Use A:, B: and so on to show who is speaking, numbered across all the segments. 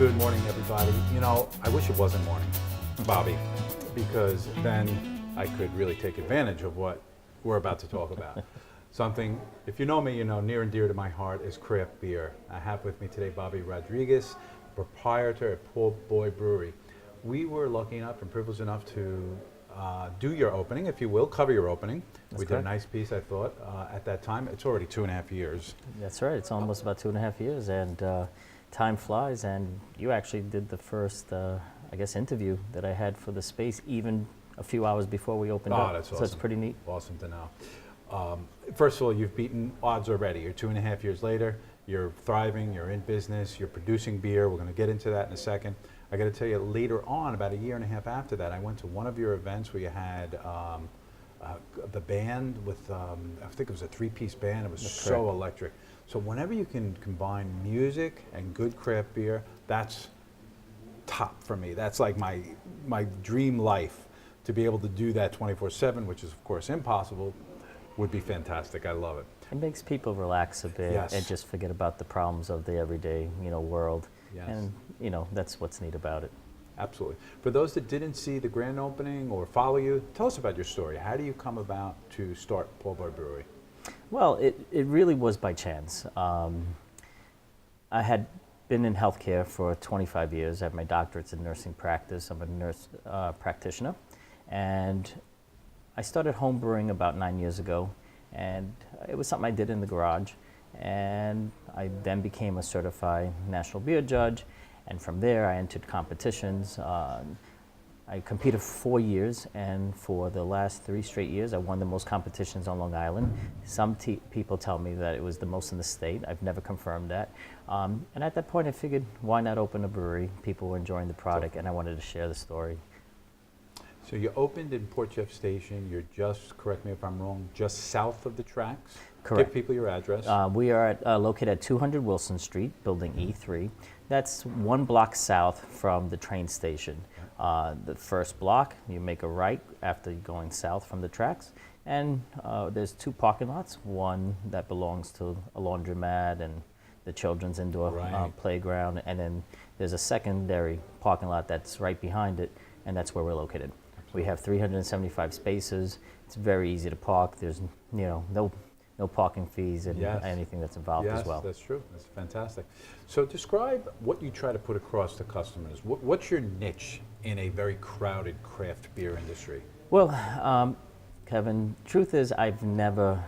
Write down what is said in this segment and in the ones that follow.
A: Good morning, everybody. You know, I wish it wasn't morning, Bobby, because then I could really take advantage of what we're about to talk about. Something, if you know me, you know near and dear to my heart is craft beer. I have with me today Bobby Rodriguez, proprietor at Poor Boy Brewery. We were lucky enough and privileged enough to do your opening, if you will, cover your opening.
B: That's
A: we
B: correct.
A: did a nice piece, I thought, at that time. It's already 2.5 years.
B: That's right. It's almost about 2.5 years, and time flies. And you actually did the first, I guess, interview that I had for the space, even a few hours before we opened up.
A: That's awesome.
B: So it's pretty neat.
A: Awesome to know. First of all, you've beaten odds already. You're 2.5 years later. You're thriving. You're in business. You're producing beer. We're going to get into that in a second. I got to tell you, later on, about 1.5 years after that, I went to one of your events where you had the band with, I think it was a 3-piece band. It was
B: That's
A: so
B: correct.
A: electric. So whenever you can combine music and good craft beer, that's top for me. That's like my dream life. To be able to do that 24/7, which is of course impossible, would be fantastic. I love it.
B: It makes people relax a bit
A: Yes.
B: and just forget about the problems of the everyday, world.
A: Yes.
B: And, that's what's neat about it.
A: Absolutely. For those that didn't see the grand opening or follow you, tell us about your story. How do you come about to start Poor Boy Brewery?
B: Well, it really was by chance. I had been in healthcare for 25 years. I have my doctorates in nursing practice. I'm a nurse practitioner. And I started home brewing about 9 years ago. And it was something I did in the garage. And I then became a certified national beer judge. And from there, I entered competitions. I competed for 4 years, and for the last 3 straight years, I won the most competitions on Long Island. Some people tell me that it was the most in the state. I've never confirmed that. And at that point, I figured, why not open a brewery? People were enjoying the product, and I wanted to share the story.
A: So you opened in Port Jeff Station. You're just, correct me if I'm wrong, just south of the tracks?
B: Correct.
A: Give people your address.
B: We are located at 200 Wilson Street, building E3. That's 1 block south from the train station. The first block, you make a right after you're going south from the tracks, and there's 2 parking lots, one that belongs to a laundromat and the children's indoor playground, and then there's a secondary parking lot that's right behind it, and that's where we're located. We have 375 spaces. It's very easy to park. There's no parking fees and anything that's involved as well.
A: Yes, that's true. That's fantastic. So describe what you try to put across to customers. What's your niche in a very crowded craft beer industry?
B: Well, Kevin, truth is I've never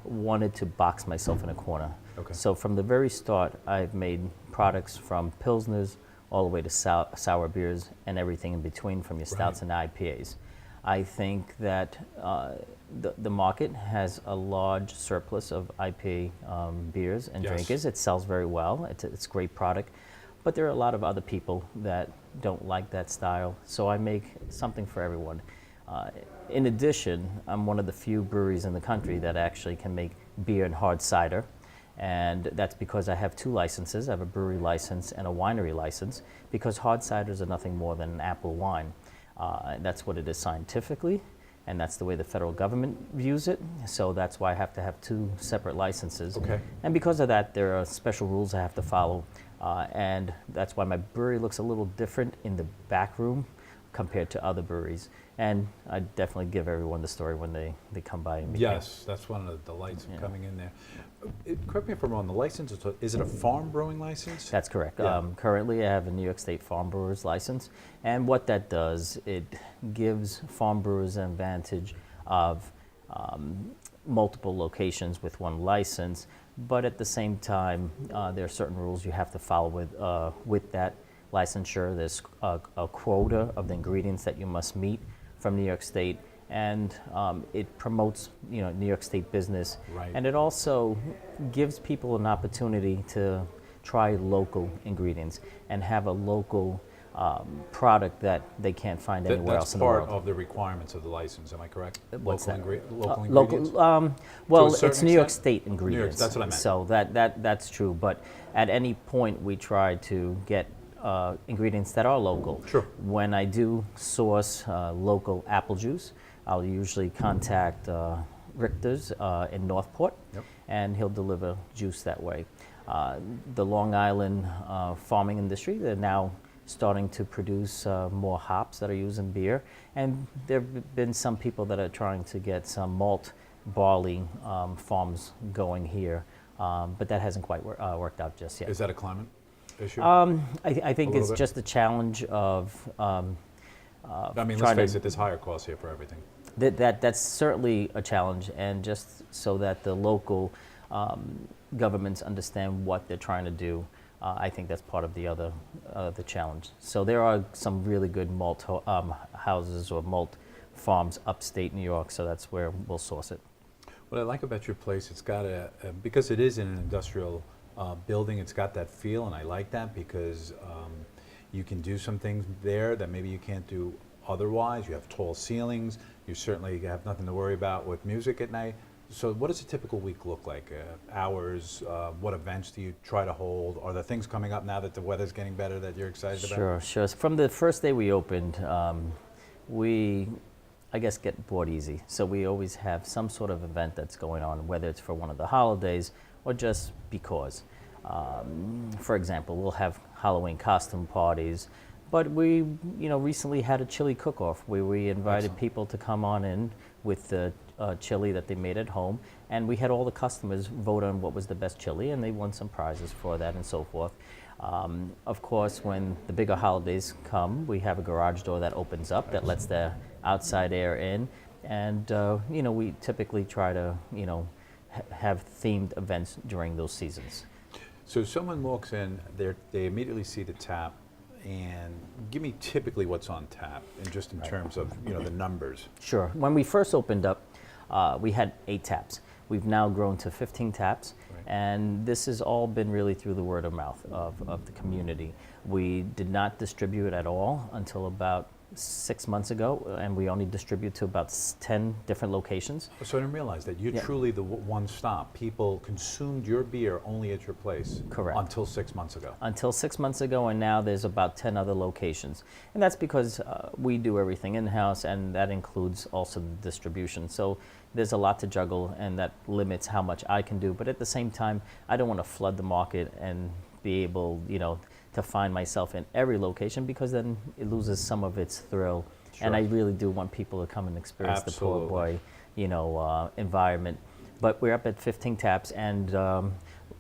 B: wanted to box myself in a corner.
A: Okay.
B: So from the very start, I've made products from Pilsners all the way to sour beers and everything in between, from your stouts and IPAs. I think that the market has a large surplus of IPA beers and drinkers. It sells very well. It's a great product. But there are a lot of other people that don't like that style. So I make something for everyone. In addition, I'm one of the few breweries in the country that actually can make beer and hard cider. And that's because I have 2 licenses. I have a brewery license and a winery license, because hard ciders are nothing more than an apple wine. That's what it is scientifically, and that's the way the federal government views it. So that's why I have to have 2 separate licenses.
A: Okay.
B: And because of that, there are special rules I have to follow. And that's why my brewery looks a little different in the back room compared to other breweries. And I definitely give everyone the story when they come by and meet me.
A: Yes, that's one of the delights of coming in there. Correct me if I'm wrong, the license, is it a farm brewing license?
B: That's correct.
A: Yeah.
B: Currently, I have a New York State farm brewer's license, and what that does, it gives farm brewers an advantage of multiple locations with 1 license, but at the same time, there are certain rules you have to follow with that licensure. There's a quota of the ingredients that you must meet from New York State, and it promotes New York State business, and it also gives people an opportunity to try local ingredients and have a local product that they can't find anywhere else in the world.
A: That's part of the requirements of the license, am I correct?
B: What's that?
A: Local ingredients?
B: Well,
A: certain
B: it's New York
A: extent?
B: State ingredients.
A: That's what I meant.
B: So that's true, but at any point we try to get ingredients that are local.
A: Sure.
B: When I do source local apple juice, I'll usually contact Richter's in Northport, and he'll deliver juice that way. The Long Island farming industry, they're now starting to produce more hops that are used in beer. And there have been some people that are trying to get some malt barley farms going here, but that hasn't quite worked out just yet.
A: Is that a climate issue?
B: I think it's just the challenge of
A: I mean, let's face it, there's higher costs here for everything.
B: That's certainly a challenge, and just so that the local governments understand what they're trying to do, I think that's part of the challenge. So there are some really good malt houses or malt farms upstate New York, so that's where we'll source it.
A: What I like about your place, it's got because it is in an industrial building, it's got that feel, and I like that because you can do some things there that maybe you can't do otherwise. You have tall ceilings. You certainly have nothing to worry about with music at night. So what does a typical week look like? Hours, what events do you try to hold? Are there things coming up now that the weather's getting better that you're excited about?
B: Sure. From the first day we opened, we, I guess, get bored easy. So we always have some sort of event that's going on, whether it's for one of the holidays or just because. For example, we'll have Halloween costume parties, but we, recently had a chili cook-off where we invited people to come on in with the chili that they made at home, and we had all the customers vote on what was the best chili, and they won some prizes for that and so forth. Of course, when the bigger holidays come, we have a garage door that opens up that lets the outside air in, and we typically try to have themed events during those seasons.
A: So someone walks in, they immediately see the tap, and give me typically what's on tap, and just in terms of the numbers.
B: Sure. When we first opened up, we had 8 taps. We've now grown to 15 taps, and this has all been really through the word of mouth of the community. We did not distribute at all until about 6 months ago, and we only distribute to about 10 different locations.
A: So I didn't realize that. You're truly the one stop. People consumed your beer only at your place.
B: Correct.
A: Until 6 months ago.
B: Until 6 months ago, and now there's about 10 other locations. And that's because we do everything in-house, and that includes also the distribution. So there's a lot to juggle, and that limits how much I can do. But at the same time, I don't want to flood the market and be able, to find myself in every location, because then it loses some of its thrill. Sure. And I really do want people to come and experience the poor boy, environment. But we're up at 15 taps, and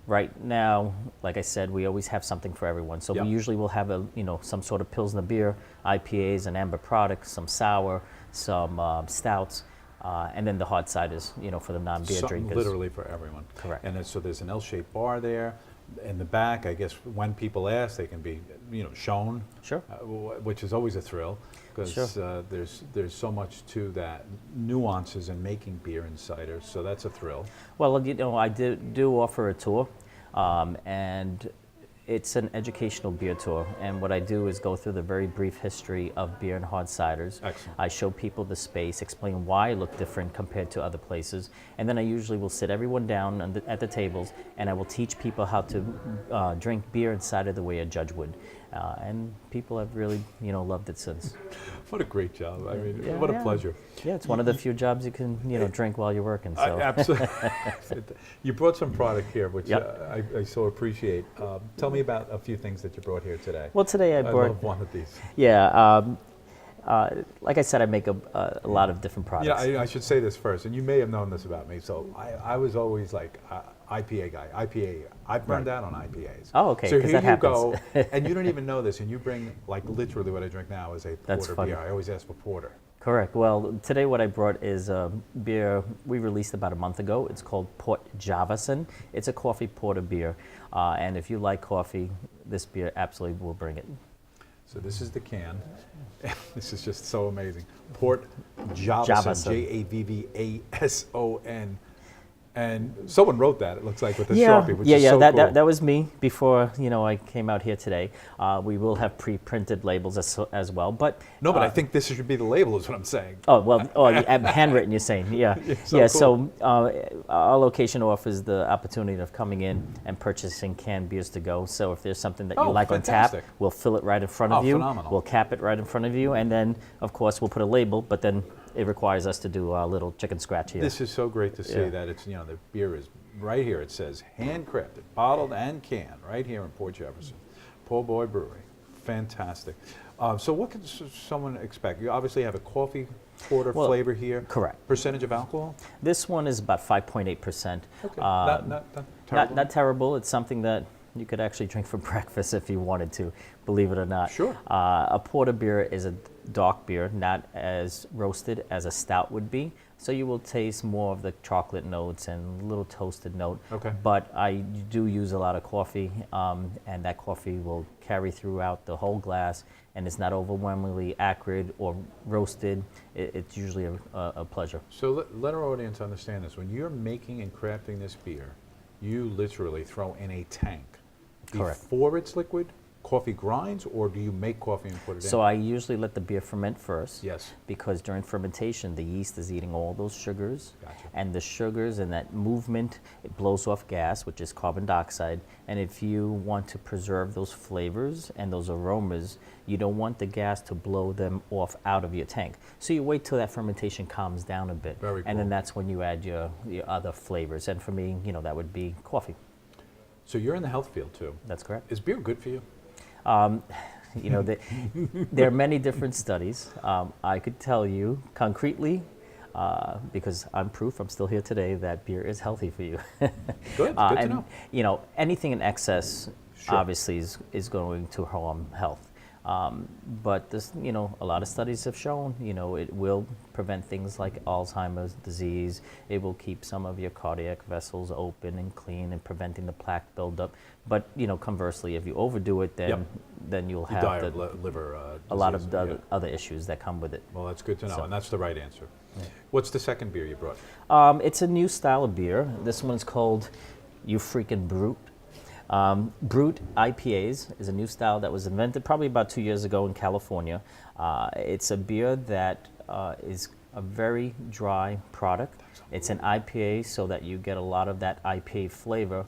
B: right now, like I said, we always have something for everyone. So we usually will have some sort of Pilsner beer, IPAs and amber products, some sour, some stouts, and then the hard ciders, for the non-beer drinkers.
A: Literally for everyone.
B: Correct.
A: And then, so there's an L-shaped bar there. In the back, I guess when people ask, they can be, shown.
B: Sure.
A: Which is always a thrill, because there's so much to that, nuances in making beer and cider. So that's a thrill.
B: Well, I do offer a tour, and it's an educational beer tour. And what I do is go through the very brief history of beer and hard ciders.
A: Excellent.
B: I show people the space, explain why it look different compared to other places, and then I usually will sit everyone down at the tables, and I will teach people how to drink beer and cider the way a judge would. And people have really, loved it since.
A: What a great job. I mean, what a pleasure.
B: Yeah, it's one of the few jobs you can, drink while you're working. So.
A: Absolutely. You brought some product here, which I so appreciate. Tell me about a few things that you brought here today.
B: Well, today I brought...
A: love one of these.
B: Yeah, like I said, I make a lot of different products.
A: Yeah, I should say this first, and you may have known this about me. So I was always like IPA guy, IPA. I burned out on IPAs.
B: Oh, okay.
A: So here
B: that
A: you
B: happens.
A: go, and you don't even know this, and you bring like literally what I drink now is a
B: That's
A: porter
B: funny.
A: beer. I always ask for porter.
B: Correct. Well, today what I brought is a beer we released about a month ago. It's called Port Javason. It's a coffee porter beer, and if you like coffee, this beer absolutely will bring it.
A: So this is the can. This is just so amazing. Port Javason, Javvason. And someone wrote that, it looks like, with a Sharpie, which is so cool.
B: That was me before, I came out here today. We will have pre-printed labels as well, but...
A: No, but I think this should be the label, is what I'm saying.
B: Oh, well, handwritten, you're saying, yeah.
A: So
B: our location offers the opportunity of coming in and purchasing canned beers to go. So if there's something that you like
A: fantastic.
B: on tap, we'll fill it right in front of you.
A: Phenomenal.
B: We'll cap it right in front of you, and then, of course, we'll put a label, but then it requires us to do a little chicken scratch here.
A: This is so great to see
B: Yeah.
A: that it's, the beer is right here. It says handcrafted, bottled and canned right here in Port Jefferson. Po' Boy Brewery. Fantastic. So what can someone expect? You obviously have a coffee porter
B: Well,
A: flavor here.
B: correct.
A: Percentage of alcohol?
B: This one is about 5.8%.
A: Okay. Not terrible.
B: Not terrible. It's something that you could actually drink for breakfast if you wanted to, believe it or not.
A: Sure.
B: A porter beer is a dark beer, not as roasted as a stout would be. So you will taste more of the chocolate notes and a little toasted note.
A: Okay.
B: But I do use a lot of coffee, and that coffee will carry throughout the whole glass, and it's not overwhelmingly acrid or roasted. It's usually a pleasure.
A: So let our audience understand this. When you're making and crafting this beer, you literally throw in a tank.
B: Correct.
A: Before it's liquid, coffee grinds, or do you make coffee and put it in?
B: So I usually let the beer ferment first.
A: Yes.
B: Because during fermentation, the yeast is eating all those sugars.
A: Gotcha.
B: And the sugars and that movement, it blows off gas, which is carbon dioxide. And if you want to preserve those flavors and those aromas, you don't want the gas to blow them off out of your tank. So you wait till that fermentation calms down a bit.
A: Very
B: And then
A: cool.
B: that's when you add your other flavors. And for me, that would be coffee.
A: So you're in the health field too.
B: That's correct.
A: Is beer good for you?
B: There are many different studies. I could tell you concretely, because I'm proof, I'm still here today, that beer is healthy for you.
A: Good to know.
B: Anything in excess
A: Sure.
B: obviously is going to harm health. But this, a lot of studies have shown, it will prevent things like Alzheimer's disease. It will keep some of your cardiac vessels open and clean and preventing the plaque buildup. But, conversely, if you overdo it, then
A: Yep.
B: then you'll
A: You
B: have
A: die
B: the,
A: of liver
B: a lot
A: disease,
B: of the
A: yeah.
B: other issues that come with it.
A: Well, that's good to know,
B: So-
A: and that's the right answer. What's the second beer you brought?
B: It's a new style of beer. This one's called You Freaking Brute. Brute IPAs is a new style that was invented probably about 2 years ago in California. It's a beer that is a very dry product. It's an IPA so that you get a lot of that IPA flavor,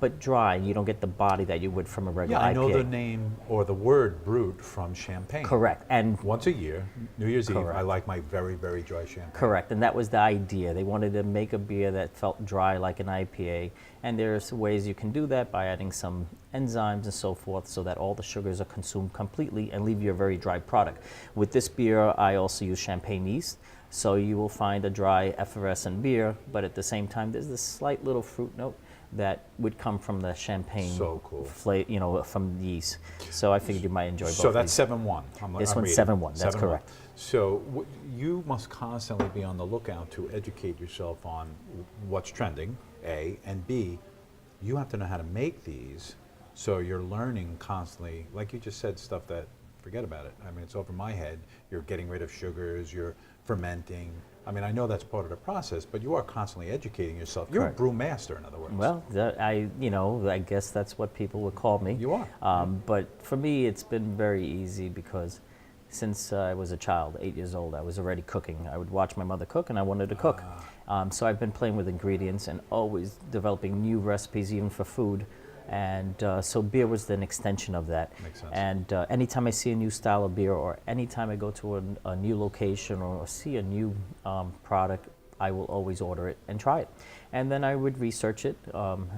B: but dry. You don't get the body that you would from a regular
A: Yeah, I
B: IPA.
A: know the name or the word brute from champagne.
B: Correct. And
A: Once a year, New Year's Eve,
B: Correct.
A: I like my very, very dry champagne.
B: correct, and that was the idea. They wanted to make a beer that felt dry like an IPA, and there's ways you can do that by adding some enzymes and so forth so that all the sugars are consumed completely and leave you a very dry product. With this beer, I also use champagne yeast, so you will find a dry effervescent beer, but at the same time, there's this slight little fruit note that would come from the champagne
A: So cool.
B: from the yeast. So I figured you might enjoy both
A: So
B: of
A: that's
B: these.
A: 7-1.
B: This one's 7-1, that's
A: 7-1.
B: correct.
A: So you must constantly be on the lookout to educate yourself on what's trending, A, and B, you have to know how to make these, so you're learning constantly. Like you just said, stuff that, forget about it. I mean, it's over my head. You're getting rid of sugars, you're fermenting. I mean, I know that's part of the process, but you are constantly educating yourself. You're
B: Correct.
A: a brew master, in other words.
B: Well, I guess that's what people would call me.
A: You are.
B: But for me, it's been very easy because since I was a child, 8 years old, I was already cooking. I would watch my mother cook, and I wanted to cook. So I've been playing with ingredients and always developing new recipes, even for food. And so beer was an extension of that.
A: Makes sense.
B: And anytime I see a new style of beer, or anytime I go to a new location or see a new product, I will always order it and try it. And then I would research it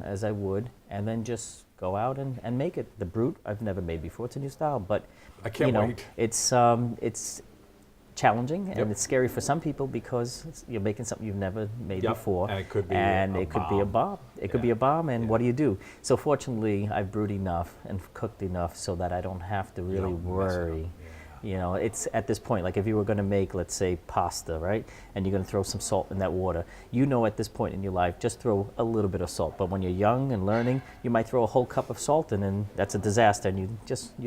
B: as I would, and then just go out and make it. The Brute I've never made before. It's a new style, but
A: I can't wait.
B: It's challenging and
A: Yep.
B: it's scary for some people because you're making something you've never made
A: Yep,
B: before,
A: and it could be
B: and
A: a
B: it could be a bomb. It could be a bomb, and
A: Yeah.
B: what do you do? So fortunately, I've brewed enough and cooked enough so that I don't have to
A: You
B: really
A: don't mess it up.
B: worry.
A: Yeah.
B: It's at this point, like if you were going to make, let's say, pasta, right? And you're going to throw some salt in that water. At this point in your life, just throw a little bit of salt. But when you're young and learning, you might throw a whole cup of salt, and then that's a disaster, and you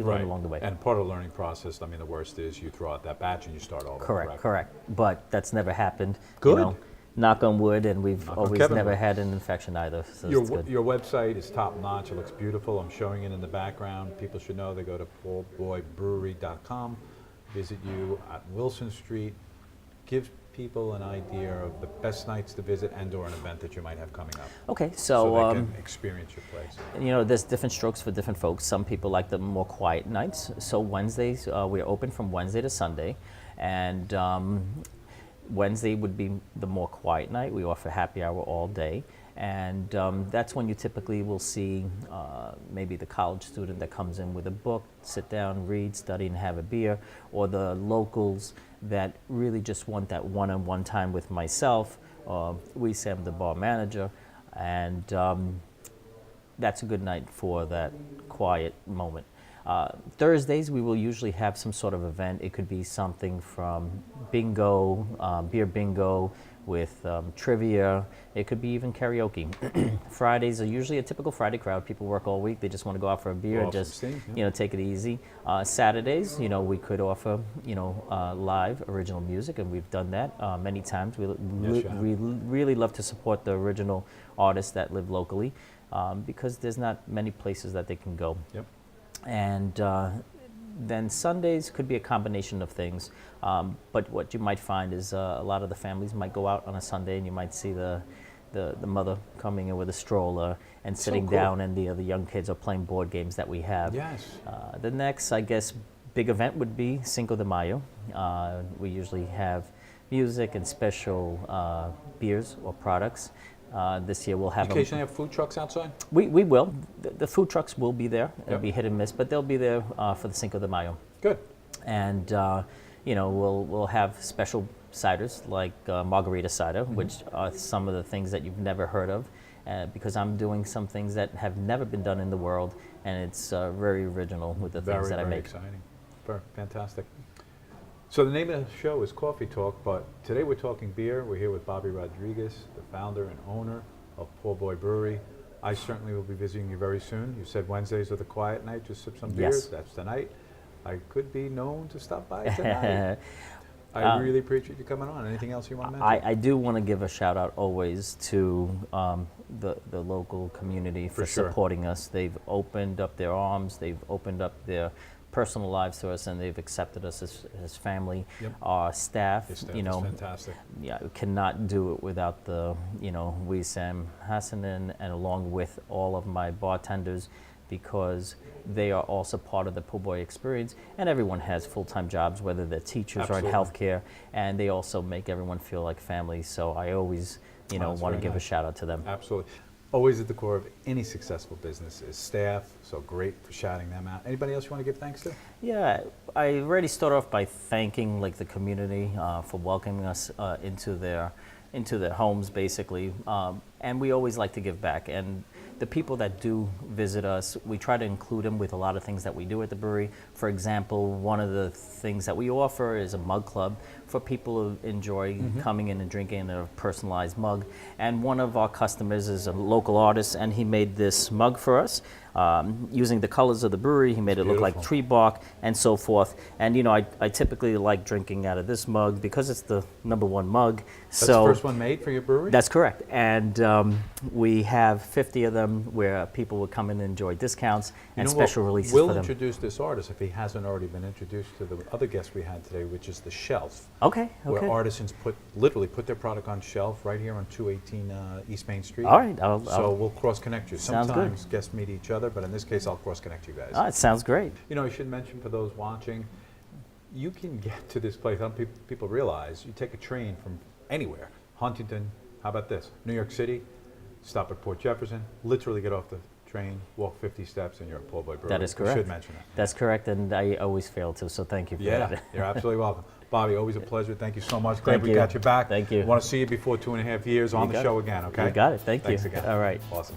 B: learn along the way.
A: And part of the learning process, I mean, the worst is you throw out that batch and you start all over.
B: Correct. But that's never happened.
A: Good.
B: Knock on wood, and we've
A: Knock on
B: always
A: Kevin
B: never
A: wood.
B: had an infection either. So
A: Your,
B: it's good.
A: your website is top notch. It looks beautiful. I'm showing it in the background. People should know they go to poboybrewery.com, visit you at Wilson Street, gives people an idea of the best nights to visit and/or an event that you might have coming up,
B: Okay,
A: so
B: so,
A: they can experience your place.
B: there's different strokes for different folks. Some people like the more quiet nights. So Wednesdays, we're open from Wednesday to Sunday, and Wednesday would be the more quiet night. We offer happy hour all day. And that's when you typically will see maybe the college student that comes in with a book, sit down, read, study, and have a beer, or the locals that really just want that one-on-one time with myself. We say I'm the bar manager, and that's a good night for that quiet moment. Thursdays, we will usually have some sort of event. It could be something from bingo, beer bingo with trivia. It could be even karaoke. Fridays are usually a typical Friday crowd. People work all week. They just want to go out for a beer and just, take it easy. Saturdays, we could offer, live original music, and we've done that many times. We really love to support the original artists that live locally because there's not many places that they can go.
A: Yep.
B: And then Sundays could be a combination of things. But what you might find is a lot of the families might go out on a Sunday, and you might see the mother coming in with a stroller and sitting down, and the young kids are playing board games that we have.
A: Yes.
B: The next, I guess, big event would be Cinco de Mayo. We usually have music and special beers or products. This year we'll have
A: occasionally have food trucks outside?
B: We will. The food trucks will be there. It'll be hit and miss, but they'll be there for the Cinco de Mayo.
A: Good.
B: And we'll have special ciders like margarita cider, which are some of the things that you've never heard of, because I'm doing some things that have never been done in the world, and it's very original with the things that I make.
A: Very exciting. Fantastic. So the name of the show is Coffee Talk, but today we're talking beer. We're here with Bobby Rodriguez, the founder and owner of Poor Boy Brewery. I certainly will be visiting you very soon. You said Wednesdays are the quiet night, just sip some beers.
B: Yes.
A: That's tonight. I could be known to stop by tonight. I really appreciate you coming on. Anything else you want to mention?
B: I do want to give a shout out always to the local community for supporting us. They've opened up their arms. They've opened up their personal lives to us, and they've accepted us as family.
A: Yep.
B: Our staff,
A: is fantastic.
B: Yeah, cannot do it without the, Wissam Hassanin, and along with all of my bartenders, because they are also part of the Poor Boy experience, and everyone has full-time jobs, whether they're teachers or in healthcare, and they also make everyone feel like family. So I always, want to give a shout out to them.
A: Absolutely. Always at the core of any successful business is staff, so great for shouting them out. Anybody else you want to give thanks to?
B: Yeah, I already start off by thanking the community for welcoming us into their homes, basically, and we always like to give back. And the people that do visit us, we try to include them with a lot of things that we do at the brewery. For example, one of the things that we offer is a mug club for people who enjoy coming in and drinking in a personalized mug. And one of our customers is a local artist, and he made this mug for us. Using the colors of the brewery, he made it look like tree bark and so forth. And I typically like drinking out of this mug because it's the #1 mug.
A: That's the first one made for your brewery?
B: That's correct. And we have 50 of them where people will come in and enjoy discounts and special releases for them.
A: We'll introduce this artist if he hasn't already been introduced to the other guest we had today, which is the Shelf.
B: Okay.
A: Where artisans literally put their product on shelf right here on 218 East Main Street.
B: All right.
A: So we'll cross-connect you.
B: Sounds
A: Sometimes guests meet each other, but in this case, I'll cross-connect you guys.
B: It sounds great.
A: I should mention for those watching, you can get to this place. I don't think people realize you take a train from anywhere. Huntington, how about this? New York City, stop at Port Jefferson, literally get off the train, walk 50 steps, and you're at Poor Boy Brewery.
B: That is correct.
A: You should mention that.
B: That's correct, and I always fail to, so thank you for that.
A: Yeah, you're absolutely welcome. Bobby, always a pleasure. Thank you so much. Glad we got you back.
B: Thank you.
A: I want to see you before 2.5 years on the show again, okay?
B: You got it. Thank you.
A: Thanks again.
B: All right.
A: Awesome.